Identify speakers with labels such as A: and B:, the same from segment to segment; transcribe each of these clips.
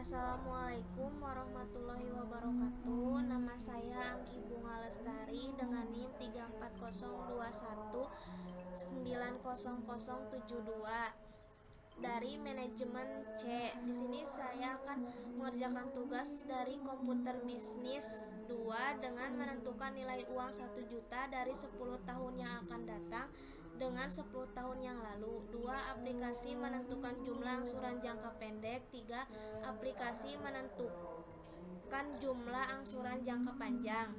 A: Assalamualaikum warahmatullahi wabarakatuh. Nama saya Anggi Bunga Lestari dengan NIM 34021900072 dari manajemen C. Di sini saya akan mengerjakan tugas dari komputer bisnis 2 dengan menentukan nilai uang 1 juta dari 10 tahun yang akan datang dengan 10 tahun yang lalu. 2. Aplikasi menentukan jumlah angsuran jangka pendek. 3. Aplikasi menentukan jumlah angsuran jangka panjang.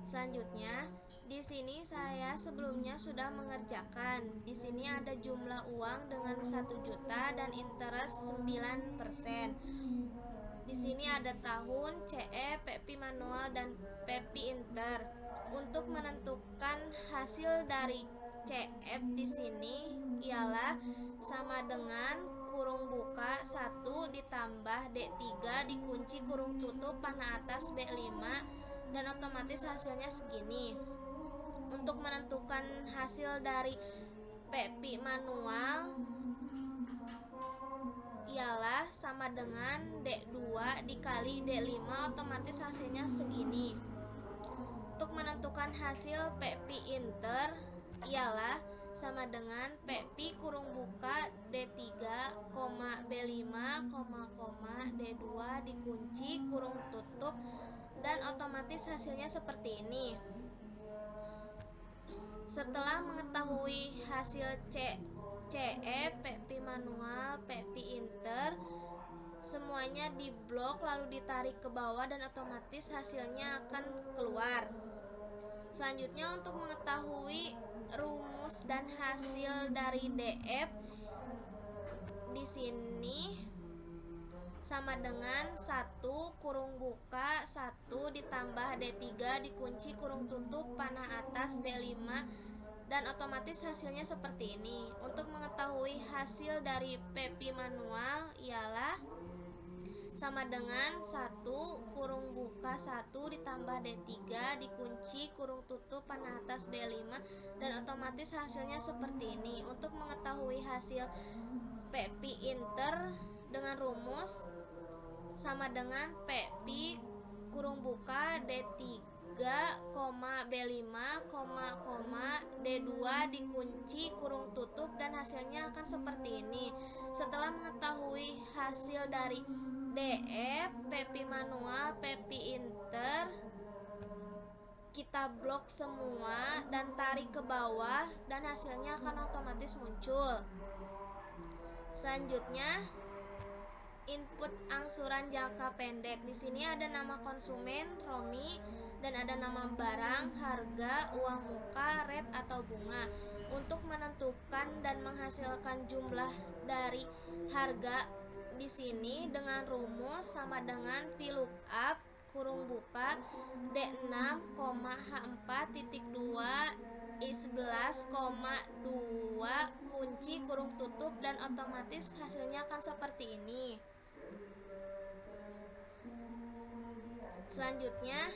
A: Selanjutnya, di sini saya sebelumnya sudah mengerjakan. Di sini ada jumlah uang dengan 1 juta dan interest 9%. Di sini ada tahun, CE, PPI manual dan PPI inter. Untuk menentukan hasil dari CF di sini ialah sama dengan kurung buka 1 ditambah D3 dikunci kurung tutup panah atas B5 dan otomatis hasilnya segini. Untuk menentukan hasil dari PPI manual ialah sama dengan D2 dikali D5, otomatis hasilnya segini. Untuk menentukan hasil PPI inter ialah sama dengan PPI kurung buka D3, B5, D2 dikunci kurung tutup dan otomatis hasilnya seperti ini. Setelah mengetahui hasil CE, PPI manual, PPI inter, semuanya diblok lalu ditarik ke bawah dan otomatis hasilnya akan keluar. Selanjutnya, untuk mengetahui rumus dan hasil dari DF di sini sama dengan 1 kurung buka 1 ditambah D3 dikunci kurung tutup panah atas B5 dan otomatis hasilnya seperti ini. Untuk mengetahui hasil dari PPI manual ialah sama dengan 1 kurung buka 1 ditambah D3 dikunci kurung tutup panah atas B5 dan otomatis hasilnya seperti ini. Untuk mengetahui hasil PPI inter dengan rumus sama dengan PPI kurung buka D3, B5, D2 dikunci kurung tutup dan hasilnya akan seperti ini. Setelah mengetahui hasil dari DF, PPI manual, PPI inter, kita blok semua dan tarik ke bawah dan hasilnya akan otomatis muncul. Selanjutnya, input angsuran jangka pendek. Di sini ada nama konsumen Romi dan ada nama barang, harga, uang muka, rate atau bunga. Untuk menentukan dan menghasilkan jumlah dari harga di sini dengan rumus sama dengan VLOOKUP kurung buka D6, H4.2 I11,2 kunci kurung tutup dan otomatis hasilnya akan seperti ini. Selanjutnya,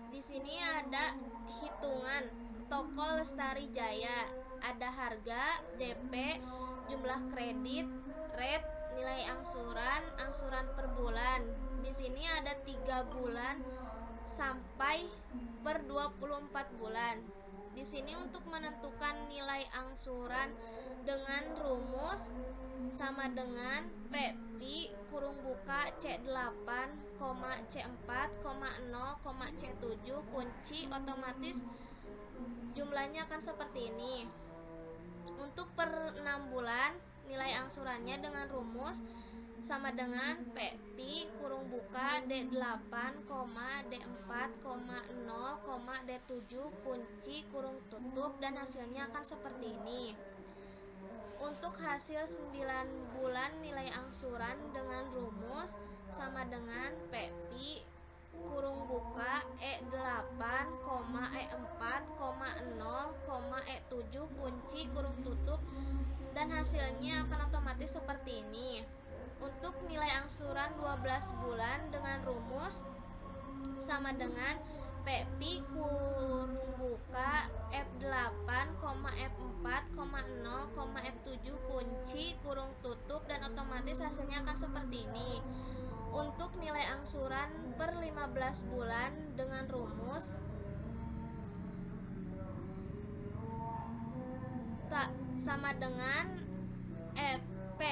A: di sini ada hitungan toko Lestari Jaya, ada harga, DP, jumlah kredit, rate, nilai angsuran, angsuran per bulan. Di sini ada 3 bulan sampai per 24 bulan. Di sini untuk menentukan nilai angsuran dengan rumus sama dengan PPI kurung buka C8, C4, 0, C7 kunci otomatis jumlahnya akan seperti ini. Untuk per 6 bulan nilai angsurannya dengan rumus sama dengan PPI kurung buka D8, D4, 0, D7 kunci kurung tutup dan hasilnya akan seperti ini. Untuk hasil 9 bulan nilai angsuran dengan rumus sama dengan PPI kurung buka E8, E4, 0, E7 kunci kurung tutup dan hasilnya akan otomatis seperti ini. Untuk nilai angsuran 12 bulan dengan rumus sama dengan PPI kurung buka F8, F4, 0, F7 kunci kurung tutup dan otomatis hasilnya akan seperti ini. 15 bulan dengan rumus sama dengan P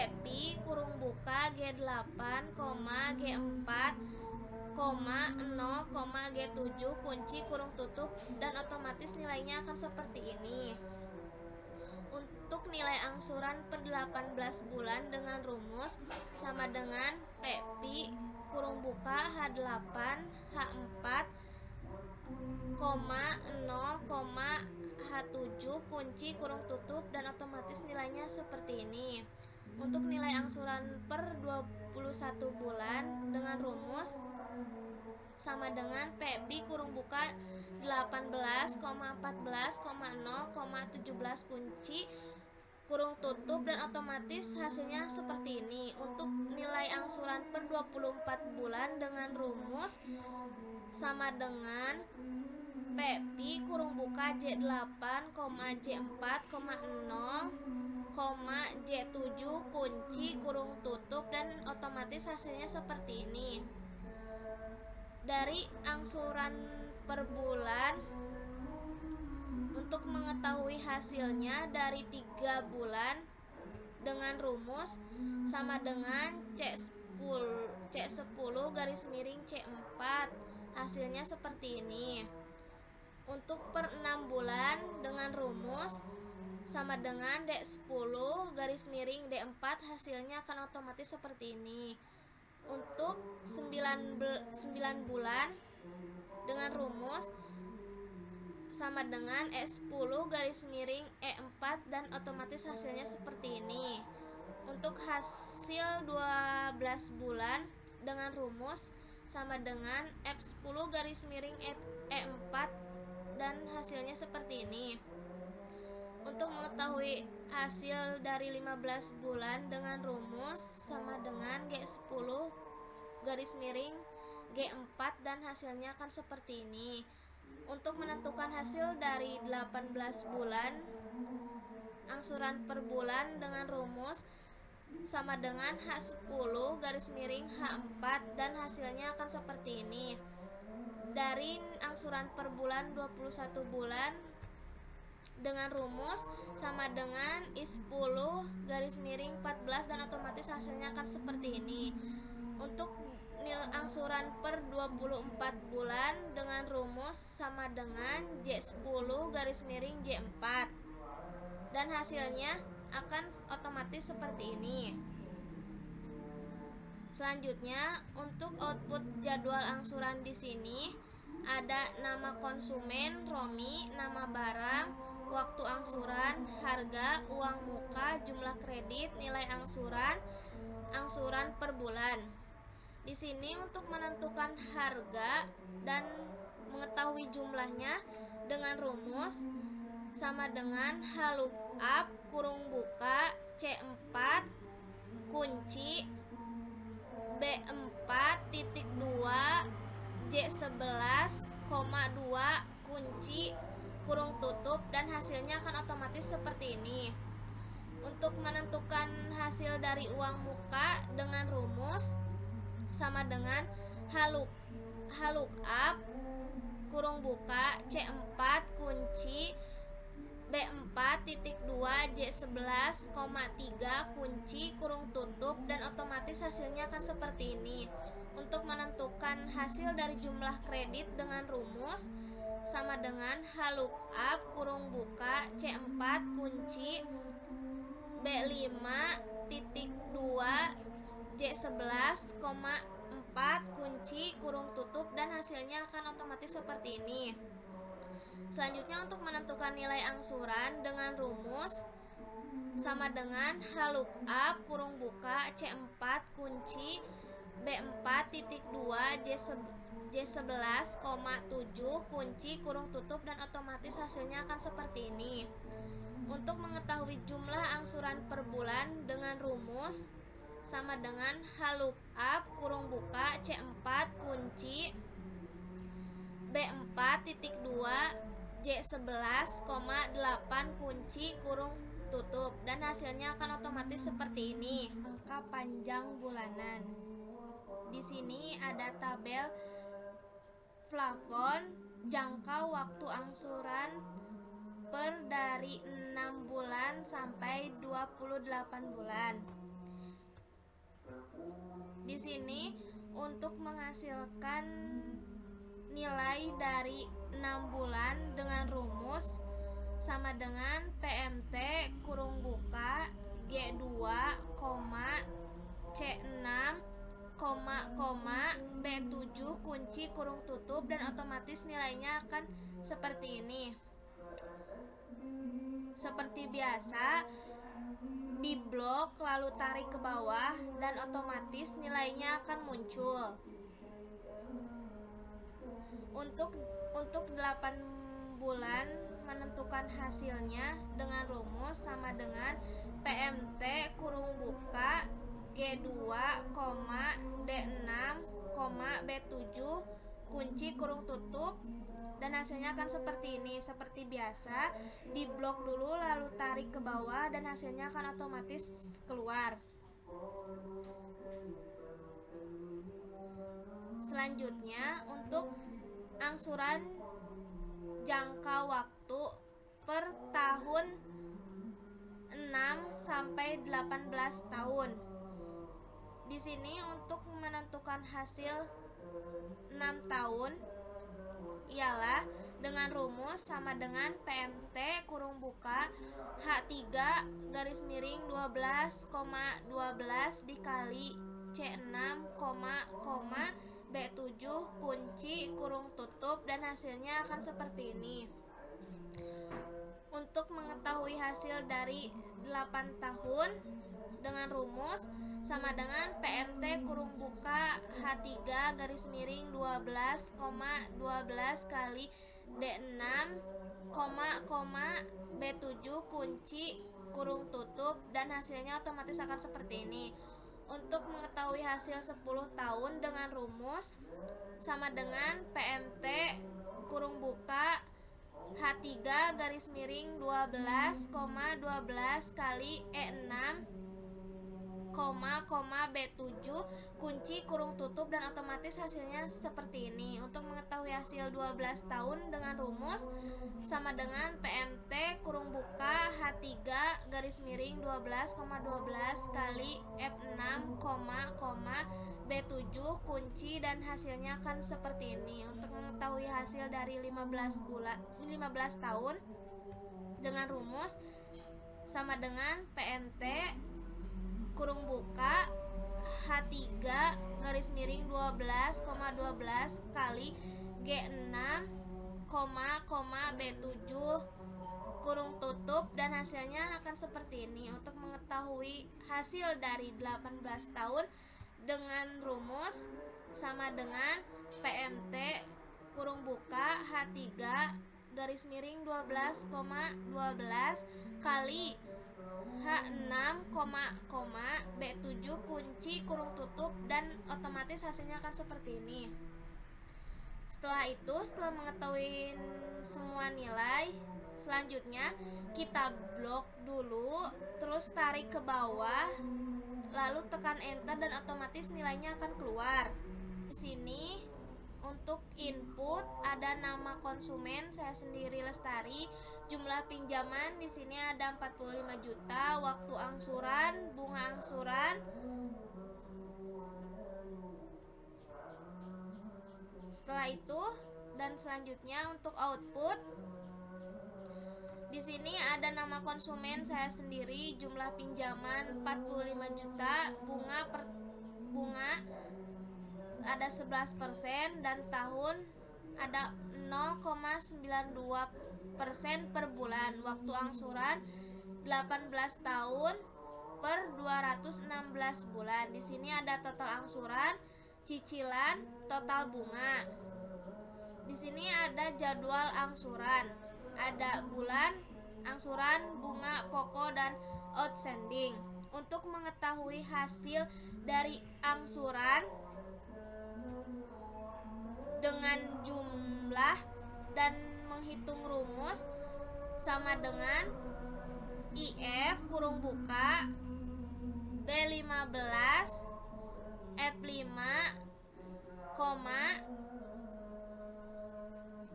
A: kurung buka G8, G4, 0, G7 kunci kurung tutup, dan otomatis nilainya akan seperti ini. Untuk nilai angsuran per 18 bulan dengan rumus sama dengan P kurung buka H8, H4, 0, H7 kunci kurung tutup, dan otomatis nilainya seperti ini. Untuk nilai angsuran per 21 bulan dengan rumus sama dengan P kurung buka 18, 14, 0, 17 kunci kurung tutup, dan otomatis hasilnya seperti ini. Untuk nilai angsuran per 24 bulan dengan rumus sama dengan P kurung buka J8, J4, 0, J7 kunci kurung tutup, dan otomatis hasilnya seperti ini. Dari angsuran per bulan, untuk mengetahui hasilnya dari 3 bulan dengan rumus sama dengan C10 garis miring C4, hasilnya seperti ini. Untuk per 6 bulan dengan rumus sama dengan D10 garis miring D4, hasilnya akan otomatis seperti ini. Untuk 9 bulan dengan rumus sama dengan E10 garis miring E4, dan otomatis hasilnya seperti ini. Untuk hasil 12 bulan dengan rumus sama dengan F10 garis miring E4, dan hasilnya seperti ini. Untuk mengetahui hasil dari 15 bulan dengan rumus sama dengan G10 garis miring G4, dan hasilnya akan seperti ini. Untuk menentukan hasil dari 18 bulan angsuran per bulan dengan rumus sama dengan H10 garis miring H4, dan hasilnya akan seperti ini. Dari angsuran per bulan 21 bulan dengan rumus sama dengan I10 garis miring 14, dan otomatis hasilnya akan seperti ini. Untuk nilai angsuran per 24 bulan dengan rumus sama dengan J10 garis miring J4, dan hasilnya akan otomatis seperti ini. Selanjutnya, untuk output jadwal angsuran di sini ada nama konsumen, Romi, nama barang, waktu angsuran, harga, uang muka, jumlah kredit, nilai angsuran, angsuran per bulan. Di sini untuk menentukan harga dan mengetahui jumlahnya dengan rumus sama dengan H lookup kurung buka C4 kunci B4 titik 2 J11, 2 kunci kurung tutup, dan hasilnya akan otomatis seperti ini. Untuk menentukan hasil dari uang muka dengan rumus sama dengan H lookup kurung buka C4 kunci B4 titik 2 J11, 3 kunci kurung tutup, dan otomatis hasilnya akan seperti ini. Untuk menentukan hasil dari jumlah kredit dengan rumus sama dengan H lookup kurung buka C4 kunci B5 titik 2 J11, 4 kunci kurung tutup, dan hasilnya akan otomatis seperti ini. Selanjutnya, untuk menentukan nilai angsuran dengan rumus sama dengan H lookup kurung buka C4 kunci B4 titik 2 J11, 7 kunci kurung tutup, dan otomatis hasilnya akan seperti ini. Untuk mengetahui jumlah angsuran per bulan dengan rumus sama dengan H lookup kurung buka C4 kunci B4 titik 2 J11, 8 kunci kurung tutup, dan hasilnya akan otomatis seperti ini. Angka panjang bulanan. Di sini ada tabel plafon jangka waktu angsuran per dari 6 bulan sampai 28 bulan. Di sini untuk menghasilkan nilai dari 6 bulan dengan rumus sama dengan PMT kurung buka G2, C6, B7 kunci kurung tutup, dan otomatis nilainya akan seperti ini. Seperti biasa, di blok lalu tarik ke bawah dan otomatis nilainya akan muncul. Untuk 8 bulan menentukan hasilnya dengan rumus sama dengan PMT kurung buka G2, D6, B7 kunci kurung tutup, dan hasilnya akan seperti ini. Seperti biasa, di blok dulu lalu tarik ke bawah dan hasilnya akan otomatis keluar. Selanjutnya untuk angsuran jangka waktu per tahun 6 sampai 18 tahun. Di sini untuk menentukan hasil 6 tahun ialah dengan rumus sama dengan PMT kurung buka H3 garis miring 12,12 dikali C6, B7 kunci kurung tutup, dan hasilnya akan seperti ini. Untuk mengetahui hasil dari 8 tahun dengan rumus sama dengan PMT kurung buka H3 garis miring 12,12 kali D6, B7 kunci kurung tutup, dan hasilnya otomatis akan seperti ini. Untuk mengetahui hasil 10 tahun dengan rumus sama dengan PMT kurung buka H3 garis miring 12,12 kali E6, B7 kunci kurung tutup, dan otomatis hasilnya seperti ini. Untuk mengetahui hasil 12 tahun dengan rumus sama dengan PMT kurung buka H3 garis miring 12,12 kali F6, B7 kunci, dan hasilnya akan seperti ini. Untuk mengetahui hasil dari 15 tahun dengan rumus sama dengan PMT kurung buka H3 garis miring 12,12 kali G6, B7 kurung tutup, dan hasilnya akan seperti ini. Untuk mengetahui hasil dari 18 tahun dengan rumus sama dengan PMT kurung buka H3 garis miring 12,12 kali H6, B7 kunci kurung tutup, dan otomatis hasilnya akan seperti ini. Setelah mengetahui semua nilai, selanjutnya kita blok dulu, terus tarik ke bawah, lalu tekan enter, dan otomatis nilainya akan keluar. Di sini untuk input ada nama konsumen, saya sendiri Lestari. Jumlah pinjaman di sini ada 45 juta, waktu angsuran, bunga angsuran. Setelah itu dan selanjutnya untuk output, di sini ada nama konsumen, saya sendiri, jumlah pinjaman 45 juta, bunga ada 11%, dan tahun ada 0,92% per bulan. Waktu angsuran 18 tahun per 216 bulan. Di sini ada total angsuran, cicilan, total bunga. Di sini ada jadwal angsuran, ada bulan angsuran, bunga pokok, dan outstanding. Untuk mengetahui hasil dari angsuran dengan jumlah dan menghitung rumus sama dengan IF kurung buka B15 F5,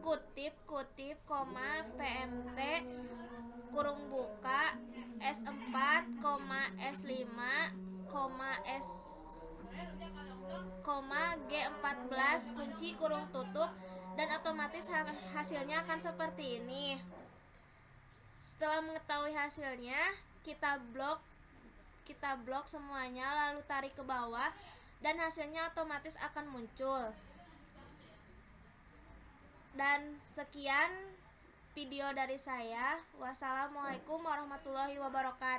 A: kutip, PMT kurung buka S4, S5, S, G14 kunci kurung tutup, dan otomatis hasilnya akan seperti ini. Setelah mengetahui hasilnya, kita blok semuanya, lalu tarik ke bawah, dan hasilnya otomatis akan muncul. Dan sekian video dari saya. Wassalamualaikum warahmatullahi wabarakatuh.